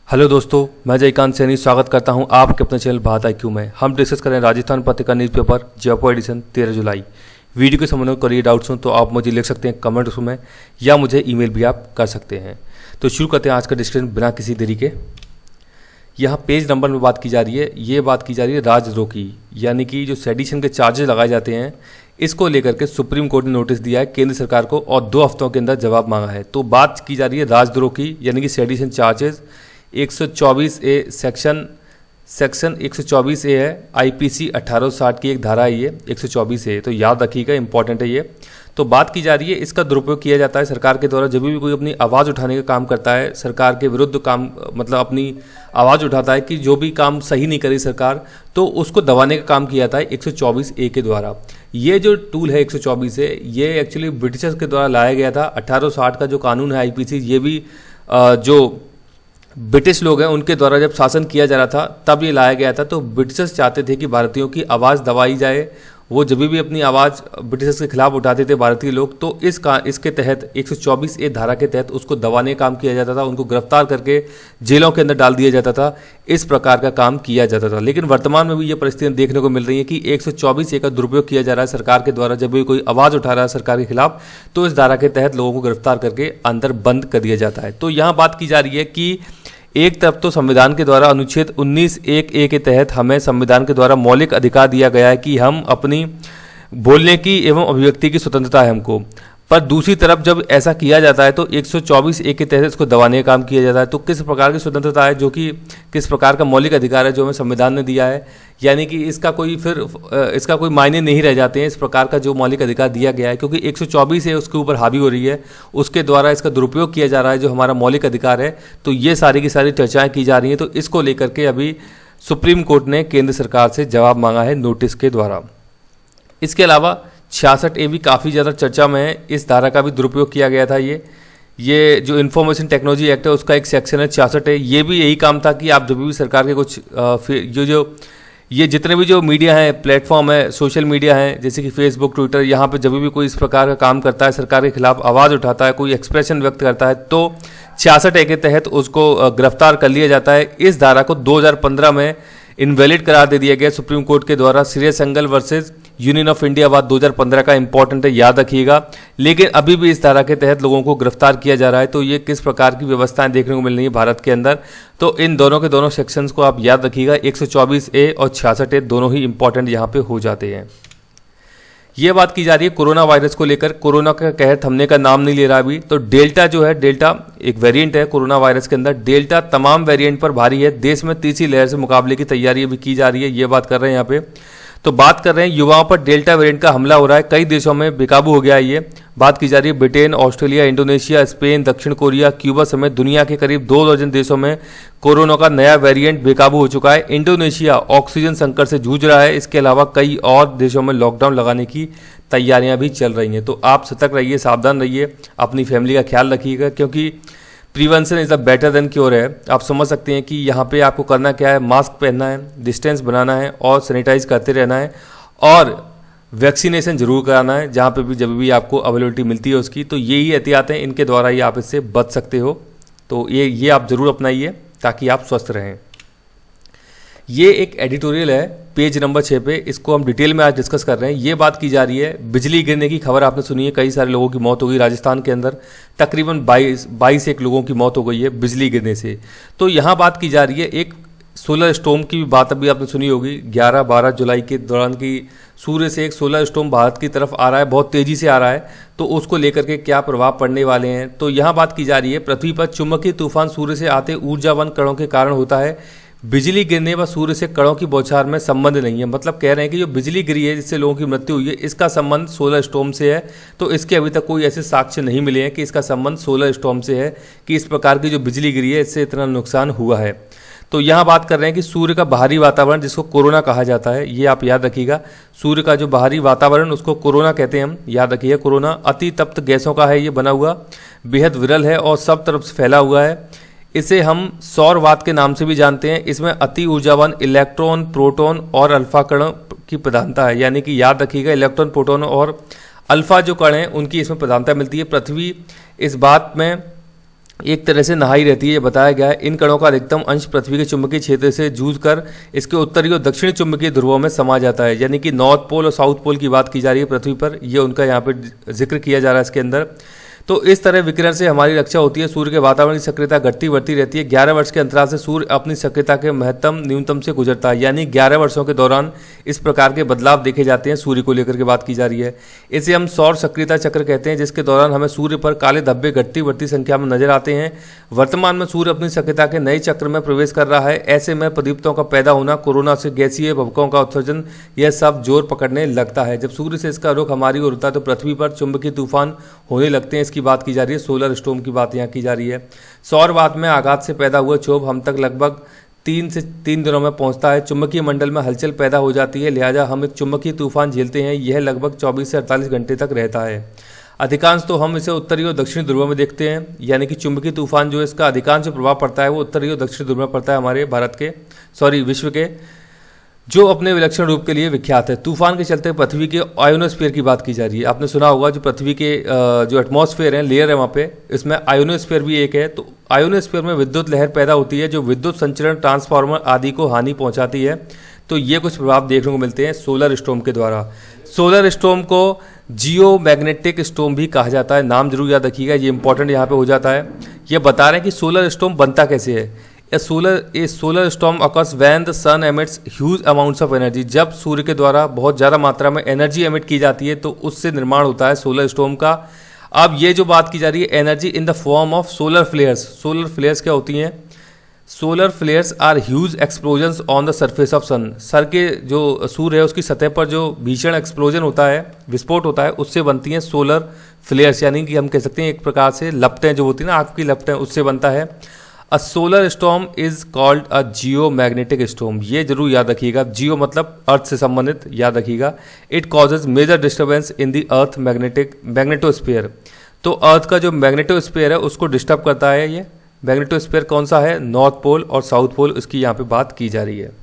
Hello दोस्तों, मैं जयकांत सैनी स्वागत करता हूं आपके अपने चैनल भारत IQ में। हम डिस्कस करें राजस्थान पत्रिका न्यूज़पेपर जयपुर एडिशन 13 जुलाई। वीडियो के संबंध में कोई डाउट्स हो तो आप मुझे लिख सकते हैं कमेंट बॉक्स में या मुझे ईमेल भी आप कर सकते हैं। तो शुरू करते हैं आज का डिस्कशन बिना किसी देरी के। यहाँ पेज नंबर में बात की जा रही है, ये बात की जा रही है राजद्रोह की, यानी कि जो सेडिशन के चार्जेस लगाए जाते हैं इसको लेकर के सुप्रीम कोर्ट ने नोटिस दिया है केंद्र सरकार को और 2 हफ्तों के अंदर जवाब मांगा है। तो बात की जा रही है राजद्रोह की, यानी कि sedition charges 124A section 124A है, IPC 1860 की एक धारा है ये 124A, तो याद रखिएगा, इंपॉर्टेंट है ये। तो बात की जा रही है इसका दुरुपयोग किया जाता है सरकार के द्वारा जब भी कोई अपनी आवाज़ उठाने का काम करता है, सरकार के विरुद्ध काम मतलब अपनी आवाज़ उठाता है कि जो भी काम सही नहीं करी सरकार, तो उसको दबाने का काम किया जाता है 124A के द्वारा। ये जो टूल है 124A, ये एक्चुअली ब्रिटिशर्स के द्वारा लाया गया था। 1860 का जो कानून है IPC, ये भी जो ब्रिटिश लोग हैं उनके द्वारा जब शासन किया जा रहा था तब ये लाया गया था। तो ब्रिटिशर्स चाहते थे कि भारतीयों की आवाज़ दबाई जाए, वो जब भी अपनी आवाज़ ब्रिटिशर्स के खिलाफ उठाते थे भारतीय लोग, तो इसके तहत 124A धारा के तहत उसको दबाने का काम किया जाता था, उनको गिरफ्तार करके जेलों के अंदर डाल दिया जाता था, इस प्रकार का काम किया जाता था। लेकिन वर्तमान में भी ये परिस्थितियाँ देखने को मिल रही है कि 124A का दुरुपयोग किया जा रहा है सरकार के द्वारा जब भी कोई आवाज़ उठा रहा है सरकार के खिलाफ, तो इस धारा के तहत लोगों को गिरफ्तार करके अंदर बंद कर दिया जाता है। तो यहाँ बात की जा रही है कि एक तरफ तो संविधान के द्वारा अनुच्छेद 19(1)(a) के तहत हमें संविधान के द्वारा मौलिक अधिकार दिया गया है कि हम अपनी बोलने की एवं अभिव्यक्ति की स्वतंत्रता है हमको, पर दूसरी तरफ जब ऐसा किया जाता है तो 124A के तहत इसको दबाने का काम किया जाता है। तो किस प्रकार की स्वतंत्रता है, जो कि किस प्रकार का मौलिक अधिकार है जो हमें संविधान ने दिया है, यानी कि इसका कोई मायने नहीं रह जाते हैं इस प्रकार का जो मौलिक अधिकार दिया गया है, क्योंकि 124A उसके ऊपर हावी हो रही है, उसके द्वारा इसका दुरुपयोग किया जा रहा है जो हमारा मौलिक अधिकार है। तो ये सारी की सारी चर्चाएँ की जा रही हैं। तो इसको लेकर के अभी सुप्रीम कोर्ट ने केंद्र सरकार से जवाब मांगा है नोटिस के द्वारा। इसके अलावा 66A भी काफ़ी ज़्यादा चर्चा में है, इस धारा का भी दुरुपयोग किया गया था। ये जो इन्फॉर्मेशन टेक्नोलॉजी एक्ट है उसका एक सेक्शन है 66A, ये भी यही काम था कि आप जब भी सरकार के कुछ ये जितने भी जो मीडिया है, प्लेटफॉर्म है, सोशल मीडिया है जैसे कि फेसबुक, ट्विटर, यहाँ पे जब भी कोई इस प्रकार का काम करता है, सरकार के खिलाफ आवाज़ उठाता है, कोई एक्सप्रेशन व्यक्त करता है, तो 66A के तहत उसको गिरफ्तार कर लिया जाता है। इस धारा को 2015 में इनवैलिड करार दे दिया गया सुप्रीम कोर्ट के द्वारा। श्रेयस संगल वर्सेस यूनियन ऑफ इंडिया बात 2015 का इंपॉर्टेंट है, याद रखिएगा। लेकिन अभी भी इस धारा के तहत लोगों को गिरफ्तार किया जा रहा है। तो ये किस प्रकार की व्यवस्थाएं देखने को मिल रही है भारत के अंदर, तो इन दोनों के दोनों सेक्शंस को आप याद रखिएगा। 124A और 66A दोनों ही इंपॉर्टेंट यहाँ पे हो जाते हैं। ये बात की जा रही है कोरोना वायरस को लेकर, कोरोना का कहर थमने का नाम नहीं ले रहा अभी। तो डेल्टा जो है, डेल्टा एक वेरिएंट है कोरोना वायरस के अंदर, डेल्टा तमाम वेरिएंट पर भारी है। देश में तीसरी लहर से मुकाबले की तैयारी अभी की जा रही है, ये बात कर रहे हैं यहाँ पे। तो बात कर रहे हैं युवाओं पर डेल्टा वेरिएंट का हमला हो रहा है, कई देशों में बेकाबू हो गया है ये। बात की जा रही है ब्रिटेन, ऑस्ट्रेलिया, इंडोनेशिया, स्पेन, दक्षिण कोरिया, क्यूबा समेत दुनिया के करीब 2 दर्जन देशों में कोरोना का नया वेरिएंट बेकाबू हो चुका है। इंडोनेशिया ऑक्सीजन संकट से जूझ रहा है। इसके अलावा कई और देशों में लॉकडाउन लगाने की तैयारियां भी चल रही हैं। तो आप सतर्क रहिए, सावधान रहिए, अपनी फैमिली का ख्याल रखिएगा, क्योंकि prevention is the better than cure है। आप समझ सकते हैं कि यहाँ पे आपको करना क्या है, मास्क पहनना है, डिस्टेंस बनाना है और सैनिटाइज करते रहना है, और वैक्सीनेशन जरूर कराना है जहाँ पे भी जब भी आपको अवेलेबिलिटी मिलती है उसकी। तो यही एहतियातें, इनके द्वारा ही आप इससे बच सकते हो। तो ये आप जरूर अपनाइए ताकि आप स्वस्थ रहें। ये एक एडिटोरियल है पेज नंबर 6 पे, इसको हम डिटेल में आज डिस्कस कर रहे हैं। ये बात की जा रही है बिजली गिरने की खबर आपने सुनी है, कई सारे लोगों की मौत हो गई राजस्थान के अंदर, तकरीबन 22 लोगों की मौत हो गई है बिजली गिरने से। तो यहाँ बात की जा रही है एक सोलर स्टॉर्म की भी बात अभी आपने सुनी होगी, 11-12 जुलाई के दौरान की सूर्य से एक सोलर स्टॉर्म भारत की तरफ आ रहा है, बहुत तेजी से आ रहा है। तो उसको लेकर के क्या प्रभाव पड़ने वाले हैं, तो यहाँ बात की जा रही है पृथ्वी पर चुंबकीय तूफान सूर्य से आते ऊर्जावान कणों के कारण होता है। बिजली गिरने व सूर्य से कणों की बौछार में संबंध नहीं है। मतलब कह रहे हैं कि जो बिजली गिरी है जिससे लोगों की मृत्यु हुई है, इसका संबंध सोलर स्टॉर्म से है। तो इसके अभी तक कोई ऐसे साक्ष्य नहीं मिले हैं कि इसका संबंध सोलर स्टॉर्म से है, कि इस प्रकार की जो बिजली गिरी है इससे इतना नुकसान हुआ है। तो यहाँ बात कर रहे हैं कि सूर्य का बाहरी वातावरण, जिसको कोरोना कहा जाता है, ये आप याद रखिएगा। सूर्य का जो बाहरी वातावरण उसको कोरोना कहते हैं हम, याद रखिए। कोरोना अति तप्त गैसों का है ये बना हुआ, बेहद विरल है और सब तरफ से फैला हुआ है। इसे हम सौरवात के नाम से भी जानते हैं। इसमें अति ऊर्जावान इलेक्ट्रॉन, प्रोटॉन और अल्फा कणों की प्रधानता है, यानी कि याद रखिएगा इलेक्ट्रॉन, प्रोटॉन और अल्फा जो कण हैं उनकी इसमें प्रधानता मिलती है। पृथ्वी इस बात में एक तरह से नहाई रहती है। ये बताया गया है इन कणों का अधिकतम अंश पृथ्वी के चुंबकीय क्षेत्र से जूझकर इसके उत्तरी और दक्षिणी चुंबकीय ध्रुवों में समा जाता है, यानी कि नॉर्थ पोल और साउथ पोल की बात की जा रही है पृथ्वी पर, ये उनका यहाँ पे जिक्र किया जा रहा है इसके अंदर। तो इस तरह विकिरण से हमारी रक्षा होती है। सूर्य के वातावरण की सक्रियता घटती बढ़ती रहती है। 11 वर्ष के अंतराल से सूर्य अपनी सक्रियता के महत्तम न्यूनतम से गुजरता है, यानी 11 वर्षों के दौरान इस प्रकार के बदलाव देखे जाते हैं। सूर्य को लेकर के बात की जा रही है। इसे हम सौर सक्रियता चक्र कहते हैं, जिसके दौरान हमें सूर्य पर काले धब्बे घटती बढ़ती संख्या में नजर आते हैं। वर्तमान में सूर्य अपनी सक्रियता के नए चक्र में प्रवेश कर रहा है। ऐसे में प्रदीप्तों का पैदा होना, कोरोना से गैसीय भवकों का उत्सर्जन, यह सब जोर पकड़ने लगता है। जब सूर्य से इसका रुख हमारी ओर होता है तो पृथ्वी पर चुंबकीय तूफान होने लगते हैं। इसकी बात की जा रही है। सोलर स्टॉर्म की बात यहाँ की जा रही है। सौरवात में आघात से पैदा हुआ क्षोभ हम तक लगभग 3 से 3 दिनों में पहुंचता है। चुंबकीय मंडल में हलचल पैदा हो जाती है, लिहाजा हम एक चुंबकीय तूफान झेलते हैं। यह लगभग 24 से 48 घंटे तक रहता है। अधिकांश तो हम इसे उत्तरी और दक्षिणी ध्रुव में देखते हैं, यानी कि चुंबकीय तूफान जो इसका अधिकांश प्रभाव पड़ता है वो उत्तरी और दक्षिणी ध्रुव में पड़ता है हमारे विश्व के, जो अपने विलक्षण रूप के लिए विख्यात है। तूफान के चलते पृथ्वी के आयोनोस्फीयर की बात की जा रही है। आपने सुना होगा जो पृथ्वी के जो एटमॉस्फेयर है, लेयर है वहाँ पे, इसमें आयोनोस्फीयर भी एक है। तो आयोनोस्फीयर में विद्युत लहर पैदा होती है जो विद्युत संचरण, ट्रांसफार्मर आदि को हानि पहुंचाती है। तो ये कुछ प्रभाव देखने को मिलते हैं सोलर स्टॉर्म के द्वारा। सोलर स्टॉर्म को जियो मैग्नेटिक स्टॉर्म भी कहा जाता है। नाम जरूर याद रखिएगा, ये इंपॉर्टेंट यहाँ पे हो जाता है। ये बता रहे हैं कि सोलर स्टॉर्म बनता कैसे है। A solar storm occurs when the sun emits huge amounts of energy। जब सूर्य के द्वारा बहुत ज़्यादा मात्रा में एनर्जी एमिट की जाती है तो उससे निर्माण होता है सोलर स्टॉर्म का। अब ये जो बात की जा रही है energy in the form of solar flares. Solar flares क्या होती हैं? Solar flares are huge explosions on the surface of sun. सर के जो सूर्य है उसकी सतह पर जो भीषण एक्सप्लोजन होता है, विस्फोट होता है, उससे बनती हैं सोलर फ्लेयर्स, यानी कि हम कह सकते हैं एक प्रकार से लपटें जो होती हैं ना, आग की लपटें, उससे बनता है। अ solar storm is called a Jio magnetic storm. ये जरूर याद रखिएगा, जियो मतलब अर्थ से संबंधित, याद रखिएगा। It causes major disturbance in the earth magnetosphere. तो अर्थ का जो मैग्नेटोस्फीयर है उसको डिस्टर्ब करता है। ये मैग्नेटोस्फीयर कौन सा है? नॉर्थ पोल और साउथ पोल, इसकी यहाँ पे बात की जा रही है।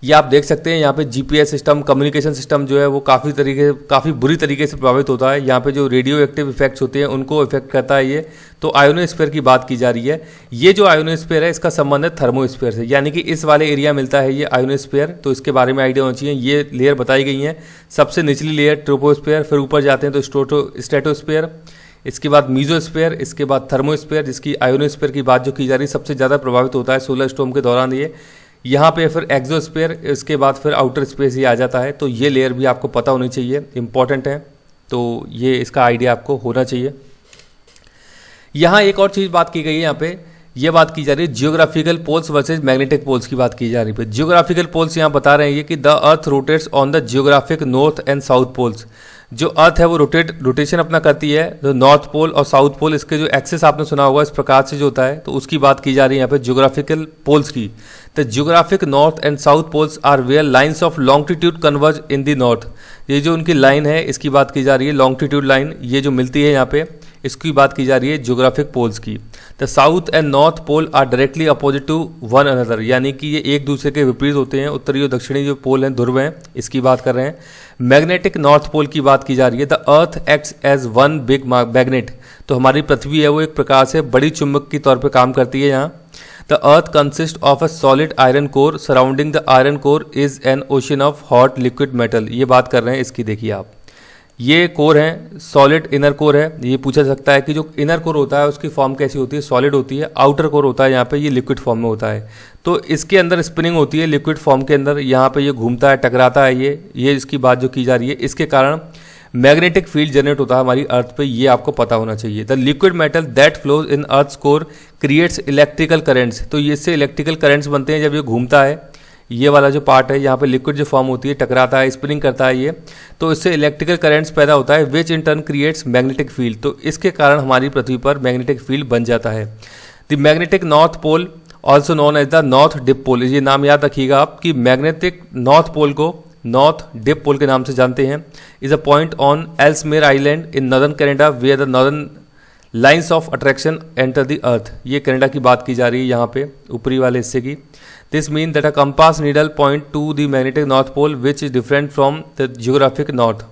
ये आप देख सकते हैं यहाँ पे जीपीएस सिस्टम, कम्युनिकेशन सिस्टम जो है वो काफ़ी बुरी तरीके से प्रभावित होता है। यहाँ पे जो रेडियो एक्टिव इफेक्ट्स होते हैं उनको इफेक्ट करता है ये। तो आयोनोस्फीयर की बात की जा रही है। ये जो आयोनोस्फीयर है इसका संबंध है थर्मोस्फीयर से, यानी कि इस वाले एरिया मिलता है ये आयोनोस्फीयर। तो इसके बारे में आइडिया होना चाहिए। ये लेयर बताई गई हैं। सबसे निचली लेयर ट्रोपोस्फीयर, फिर ऊपर जाते हैं तो स्ट्रेटोस्फीयर, इसके बाद मीजोस्फीयर, इसके बाद थर्मोस्फीयर, जिसकी आयोनोस्फीयर की बात जो की जा रही है सबसे ज़्यादा प्रभावित होता है सोलर स्टॉर्म के दौरान ये। यहाँ पे फिर एक्सोस्फीयर, इसके बाद फिर आउटर स्पेस ये आ जाता है। तो ये लेयर भी आपको पता होनी चाहिए, इंपॉर्टेंट है। तो ये इसका आइडिया आपको होना चाहिए। यहाँ एक और चीज़ बात की गई है, यहाँ पे ये बात की जा रही है geographical poles versus magnetic poles की बात की जा रही है। जियोग्राफिकल पोल्स यहाँ बता रहे हैं कि the earth rotates on the geographic north and south poles. जो अर्थ है वो रोटेशन अपना करती है। जो नॉर्थ पोल और साउथ पोल, इसके जो एक्सेस आपने सुना होगा इस प्रकार से जो होता है, तो उसकी बात की जा रही है यहाँ पे जियोग्राफिकल पोल्स की। The geographic north and south poles are where lines of longitude converge in the north. ये जो उनकी लाइन है इसकी बात की जा रही है, लॉन्गिट्यूड लाइन, ये जो मिलती है यहाँ पे, इसकी बात की जा रही है जियोग्राफिक पोल्स की। The south and north pole are directly opposite to one another, यानी कि ये एक दूसरे के विपरीत होते हैं। उत्तरी और दक्षिणी जो पोल हैं, ध्रुव हैं, इसकी बात कर रहे हैं। मैग्नेटिक नॉर्थ पोल की बात की जा रही है। The earth acts as one big magnet. तो हमारी पृथ्वी है वो एक प्रकार से बड़ी चुंबक की तौर पर काम करती है यहाँ। The earth consist of a solid iron core, surrounding the iron core is an ocean of hot liquid metal. ये बात कर रहे हैं इसकी, देखिए आप, ये कोर है, सॉलिड इनर कोर है। ये पूछा सकता है कि जो इनर कोर होता है उसकी फॉर्म कैसी होती है? सॉलिड होती है। आउटर कोर होता है यहाँ पे, ये लिक्विड फॉर्म में होता है। तो इसके अंदर स्पिनिंग होती है लिक्विड फॉर्म के अंदर। यहाँ पे ये घूमता है, टकराता है ये इसकी बात जो की जा रही है। इसके कारण मैग्नेटिक फील्ड जनरेट होता है हमारी अर्थ पे, ये आपको पता होना चाहिए। The liquid metal that flows in earth core creates electrical currents. तो इससे इलेक्ट्रिकल करेंट्स बनते हैं जब ये घूमता है। ये वाला जो पार्ट है यहाँ पे लिक्विड जो फॉर्म होती है, टकराता है, स्पिनिंग करता है ये, तो इससे इलेक्ट्रिकल करंट्स पैदा होता है, which in turn creates magnetic field. तो इसके कारण हमारी पृथ्वी पर मैग्नेटिक फील्ड बन जाता है। The magnetic north pole also known as the north dip pole. ये नाम याद रखिएगा आप कि मैग्नेटिक नॉर्थ पोल को नॉर्थ डिप पोल के नाम से जानते हैं। Is a point on Ellesmere Island in northern Canada where the northern lines of attraction enter the earth. ये कनाडा की बात की जा रही है यहाँ पे ऊपरी वाले हिस्से की। This mean that a compass needle point to the magnetic north pole which is different from the geographic north.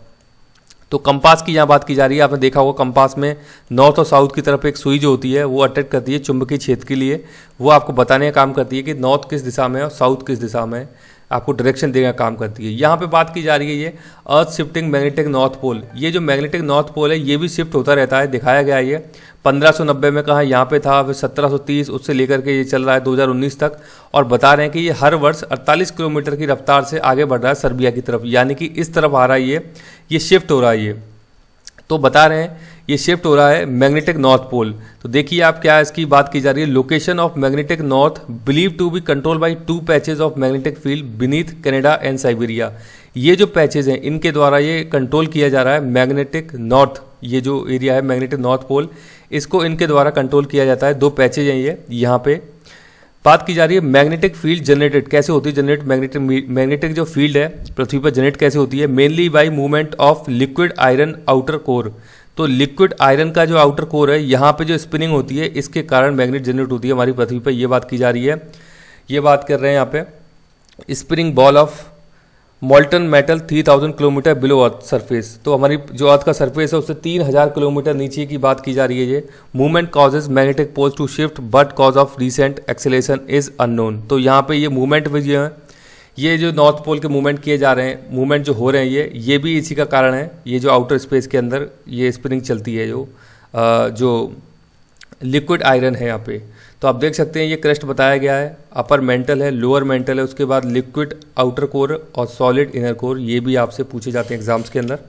तो कंपास की यहाँ बात की जा रही है, आपने देखा होगा कंपास में नॉर्थ और साउथ की तरफ एक सुई जो होती है वो अट्रैक्ट करती है चुंबकीय क्षेत्र के लिए, वो आपको बताने का काम करती है कि नॉर्थ किस दिशा में है और साउथ किस दिशा में है, आपको डायरेक्शन देने का काम करती है। यहाँ पे बात की जा रही है ये अर्थ शिफ्टिंग मैग्नेटिक नॉर्थ पोल, ये जो मैग्नेटिक नॉर्थ पोल है ये भी शिफ्ट होता रहता है, दिखाया गया है ये 1590 में कहा यहाँ पे था, फिर 1730 उससे लेकर के ये चल रहा है 2019 तक, और बता रहे हैं कि ये हर वर्ष 48 किलोमीटर की रफ्तार से आगे बढ़ रहा है सर्बिया की तरफ, यानी कि इस तरफ आ रहा है ये शिफ्ट हो रहा है ये। तो बता रहे हैं ये शिफ्ट हो रहा है मैग्नेटिक नॉर्थ पोल। तो देखिए आप क्या इसकी बात की जा रही है, location of magnetic north believe to be control by 2 patches of magnetic field beneath Canada and Siberia. ये जो पैचेज हैं इनके द्वारा ये कंट्रोल किया जा रहा है मैग्नेटिक नॉर्थ, ये जो एरिया है मैग्नेटिक नॉर्थ पोल, इसको इनके द्वारा कंट्रोल किया जाता है। 2 पैचेज हैं ये यहाँ पे। बात की जा रही है मैग्नेटिक फील्ड जनरेटेड कैसे होती है, जनरेट मैग्नेटिक जो फील्ड है पृथ्वी पर जनरेट कैसे होती है, mainly by movement of liquid iron outer core. तो लिक्विड आयरन का जो आउटर कोर है यहाँ पे जो स्पिनिंग होती है इसके कारण मैग्नेट जनरेट होती है हमारी पृथ्वी पर, ये बात की जा रही है। ये बात कर रहे हैं यहाँ पे spinning ball of मॉल्टन metal 3000 kilometre below earth surface. तो हमारी जो अर्थ का सरफेस है उससे 3000 किलोमीटर नीचे की बात की जा रही है ये। Movement causes magnetic poles to shift but cause of recent acceleration is unknown. तो यहाँ पे ये मूवमेंट भी जो है, ये जो नॉर्थ पोल के मूवमेंट किए जा रहे हैं, मूवमेंट जो हो रहे हैं ये भी इसी का कारण है। ये जो आउटर स्पेस के अंदर ये स्पिनिंग चलती है जो लिक्विड आयरन है यहाँ पे। तो आप देख सकते हैं ये क्रस्ट बताया गया है, अपर मेंटल है, लोअर मेंटल है, उसके बाद लिक्विड आउटर कोर और सॉलिड इनर कोर, ये भी आपसे पूछे जाते हैं एग्जाम्स के अंदर।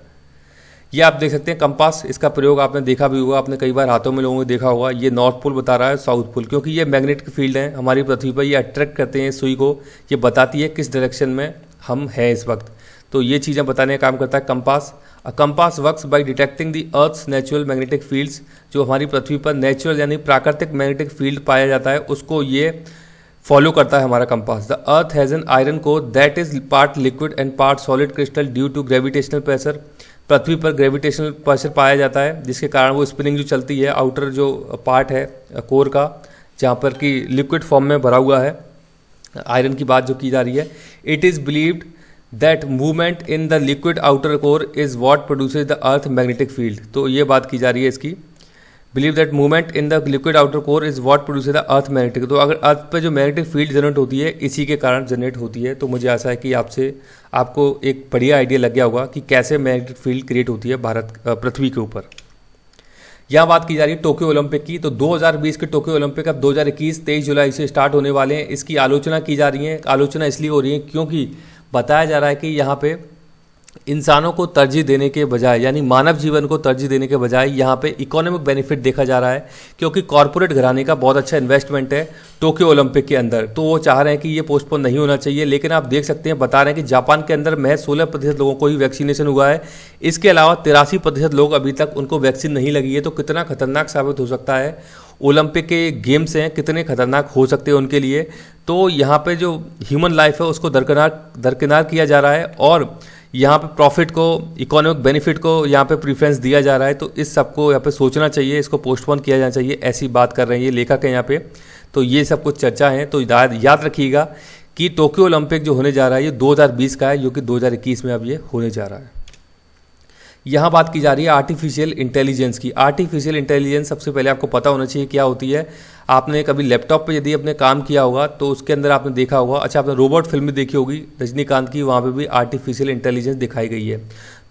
ये आप देख सकते हैं कंपास, इसका प्रयोग आपने देखा भी होगा, आपने कई बार हाथों में लोगों ने देखा होगा। ये नॉर्थ पोल बता रहा है, साउथ पोल, क्योंकि ये मैग्नेटिक फील्ड है हमारी पृथ्वी पर, ये अट्रैक्ट करते हैं सुई को, ये बताती है किस डायरेक्शन में हम हैं इस वक्त। तो ये चीज़ें बताने का काम करता है compass. Compass works by detecting the earth's natural magnetic fields, जो हमारी पृथ्वी पर नेचुरल यानी प्राकृतिक मैग्नेटिक फील्ड पाया जाता है उसको ये फॉलो करता है हमारा compass. The earth has an iron core that is part liquid and part solid crystal due to gravitational pressure. पृथ्वी पर ग्रेविटेशनल प्रेशर पाया जाता है जिसके कारण वो स्पिनिंग जो चलती है, आउटर जो पार्ट है कोर का जहाँ पर कि लिक्विड फॉर्म में भरा हुआ है, आयरन की बात जो की जा रही है। It is believed that movement in the liquid outer core is what produces the earth magnetic field. तो ये बात की जा रही है इसकी, believe that movement in the liquid outer core is what produces the earth magnetic. तो अगर अर्थ पे जो मैग्नेटिक फील्ड जनरेट होती है इसी के कारण जनरेट होती है। तो मुझे आशा है कि आपको एक बढ़िया आइडिया लग गया होगा कि कैसे मैग्नेटिक फील्ड क्रिएट होती है पृथ्वी के ऊपर। यहाँ बात की जा रही है टोक्यो ओलंपिक की। तो 2020 के टोक्यो ओलंपिक अब 2021 23 जुलाई से स्टार्ट होने वाले हैं। इसकी आलोचना की जा रही है, आलोचना इसलिए हो रही है क्योंकि बताया जा रहा है कि यहाँ पे इंसानों को तरजीह देने के बजाय, यानी मानव जीवन को तरजीह देने के बजाय यहाँ पे इकोनॉमिक बेनिफिट देखा जा रहा है, क्योंकि कॉरपोरेट घराने का बहुत अच्छा इन्वेस्टमेंट है टोक्यो ओलंपिक के अंदर। तो वो चाह रहे हैं कि ये पोस्टपोन नहीं होना चाहिए। लेकिन आप देख सकते हैं, बता रहे हैं कि जापान के अंदर महज 16% लोगों को ही वैक्सीनेशन हुआ है। इसके अलावा 83% लोग अभी तक उनको वैक्सीन नहीं लगी है। तो कितना खतरनाक साबित हो सकता है, ओलंपिक के गेम्स हैं कितने खतरनाक हो सकते हैं उनके लिए। तो यहाँ पे जो ह्यूमन लाइफ है उसको दरकिनार किया जा रहा है और यहाँ पे प्रॉफिट को, इकोनॉमिक बेनिफिट को यहाँ पे प्रीफरेंस दिया जा रहा है। तो इस सबको यहाँ पे सोचना चाहिए, इसको पोस्टपोन किया जाना चाहिए, ऐसी बात कर रहे हैं ये लेखक है यहाँ पे। तो ये सब कुछ चर्चा है। तो याद रखिएगा कि टोक्यो ओलंपिक जो होने जा रहा है ये 2020 का है, जो कि 2021 में अब ये होने जा रहा है। यहाँ बात की जा रही है आर्टिफिशियल इंटेलिजेंस की। आर्टिफिशियल इंटेलिजेंस सबसे पहले आपको पता होना चाहिए क्या होती है। आपने कभी लैपटॉप पे यदि अपने काम किया होगा तो उसके अंदर आपने देखा होगा, अच्छा आपने रोबोट फिल्म भी देखी होगी रजनीकांत की, वहाँ पे भी आर्टिफिशियल इंटेलिजेंस दिखाई गई है।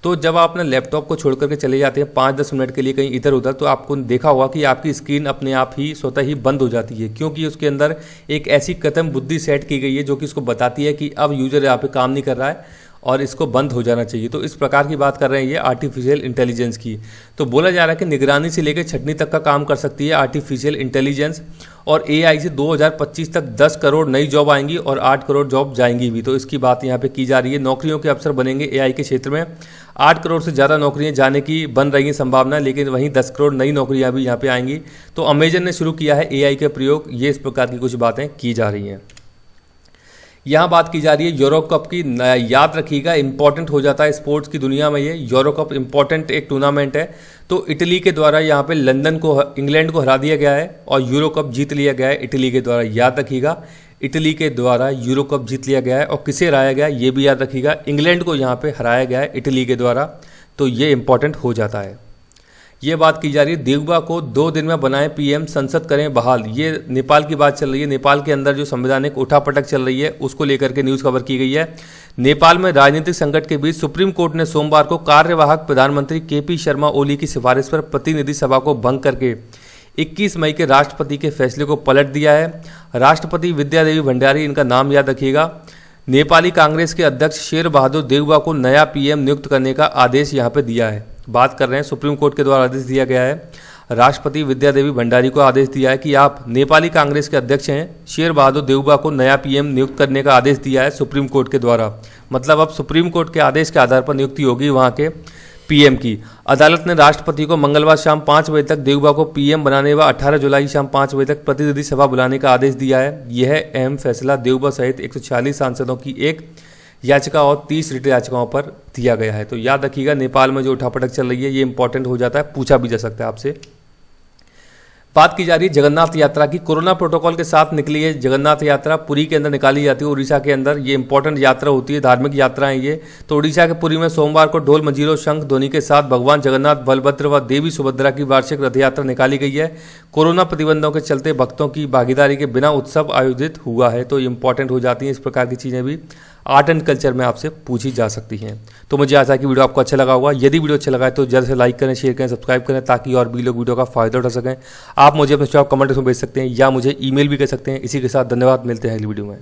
तो जब आप अपने लैपटॉप को छोड़ करके चले जाते हैं 5-10 मिनट के लिए कहीं इधर उधर, तो आपको देखा होगा कि आपकी स्क्रीन अपने आप ही स्वतः ही बंद हो जाती है, क्योंकि उसके अंदर एक ऐसी कृत्रिम बुद्धि सेट की गई है जो कि उसको बताती है कि अब यूजर यहाँ पे काम नहीं कर रहा है और इसको बंद हो जाना चाहिए। तो इस प्रकार की बात कर रहे हैं ये आर्टिफिशियल इंटेलिजेंस की। तो बोला जा रहा है कि निगरानी से लेकर छटनी तक का काम कर सकती है आर्टिफिशियल इंटेलिजेंस, और एआई से 2025 तक 10 करोड़ नई जॉब आएंगी और 8 करोड़ जॉब जाएंगी भी। तो इसकी बात यहाँ पे की जा रही है। नौकरियों के अवसर बनेंगे एआई के क्षेत्र में, 8 करोड़ से ज़्यादा नौकरियाँ जाने की बन रही हैं संभावना, लेकिन वहीं 10 करोड़ नई नौकरियाँ भी यहाँ पे आएंगी। तो अमेजन ने शुरू किया है एआई का प्रयोग, ये इस प्रकार की कुछ बातें की जा रही हैं। यहाँ बात की जा रही है यूरो कप की। याद रखिएगा, इंपॉर्टेंट हो जाता है स्पोर्ट्स की दुनिया में ये। यूरो कप इंपॉर्टेंट एक टूर्नामेंट है। तो इटली के द्वारा यहाँ पे लंदन को, इंग्लैंड को हरा दिया गया है और यूरो कप जीत लिया गया है इटली के द्वारा। याद रखिएगा, इटली के द्वारा यूरो कप जीत लिया गया है। और किसे हराया गया ये भी याद रखिएगा, इंग्लैंड को यहाँ पे हराया गया है इटली के द्वारा। तो ये इंपॉर्टेंट हो जाता है। ये बात की जा रही है देवबा को 2 दिन में बनाए पीएम, संसद करें बहाल। ये नेपाल की बात चल रही है। नेपाल के अंदर जो संवैधानिक उठापटक चल रही है उसको लेकर के न्यूज़ कवर की गई है। नेपाल में राजनीतिक संकट के बीच सुप्रीम कोर्ट ने सोमवार को कार्यवाहक प्रधानमंत्री केपी शर्मा ओली की सिफारिश पर प्रतिनिधि सभा को भंग करके 21 मई के राष्ट्रपति के फैसले को पलट दिया है। राष्ट्रपति विद्यादेवी भंडारी, इनका नाम याद रखिएगा, नेपाली कांग्रेस के अध्यक्ष शेर बहादुर देवबा को नया पीएम नियुक्त करने का आदेश यहाँ पे दिया है। बात कर रहे हैं सुप्रीम कोर्ट के द्वारा आदेश दिया गया है। राष्ट्रपति विद्यादेवी भंडारी को आदेश दिया है कि आप नेपाली कांग्रेस के अध्यक्ष हैं शेर बहादुर देवबा को नया पीएम नियुक्त करने का आदेश दिया है सुप्रीम कोर्ट के द्वारा। मतलब अब सुप्रीम कोर्ट के आदेश के आधार पर नियुक्ति होगी वहाँ के पीएम की। अदालत ने राष्ट्रपति को मंगलवार शाम 5 बजे तक देवबा को पीएम बनाने व 18 जुलाई शाम 5 बजे तक प्रतिनिधि सभा बुलाने का आदेश दिया है। यह अहम फैसला देवबा सहित 140 सांसदों की एक याचिका और 30 रिट याचिकाओं पर दिया गया है। तो याद रखिएगा नेपाल में जो उठापटक चल रही है ये इंपॉर्टेंट हो जाता है, पूछा भी जा सकता है आपसे। बात की जा रही है जगन्नाथ यात्रा की। कोरोना प्रोटोकॉल के साथ निकली है जगन्नाथ यात्रा, पुरी के अंदर निकाली जाती है, उड़ीसा के अंदर। ये इंपॉर्टेंट यात्रा होती है, धार्मिक यात्राएं ये। तो उड़ीसा के पुरी में सोमवार को ढोल मंजीरों शंख ध्वनि के साथ भगवान जगन्नाथ, बलभद्र व देवी सुभद्रा की वार्षिक रथ यात्रा निकाली गई है। कोरोना प्रतिबंधों के चलते भक्तों की भागीदारी के बिना उत्सव आयोजित हुआ है। तो इंपॉर्टेंट हो जाती हैं इस प्रकार की चीज़ें भी आर्ट एंड कल्चर में आपसे पूछी जा सकती हैं। तो मुझे आशा है कि वीडियो आपको अच्छा लगा होगा। यदि वीडियो अच्छा लगा है तो जल्द से लाइक करें, शेयर करें, सब्सक्राइब करें ताकि और भी लोग वीडियो का फायदा उठा सकें। आप मुझे अपने जवाब कमेंट में भेज सकते हैं या मुझे ईमेल भी कर सकते हैं। इसी के साथ धन्यवाद, मिलते हैं अगली वीडियो में।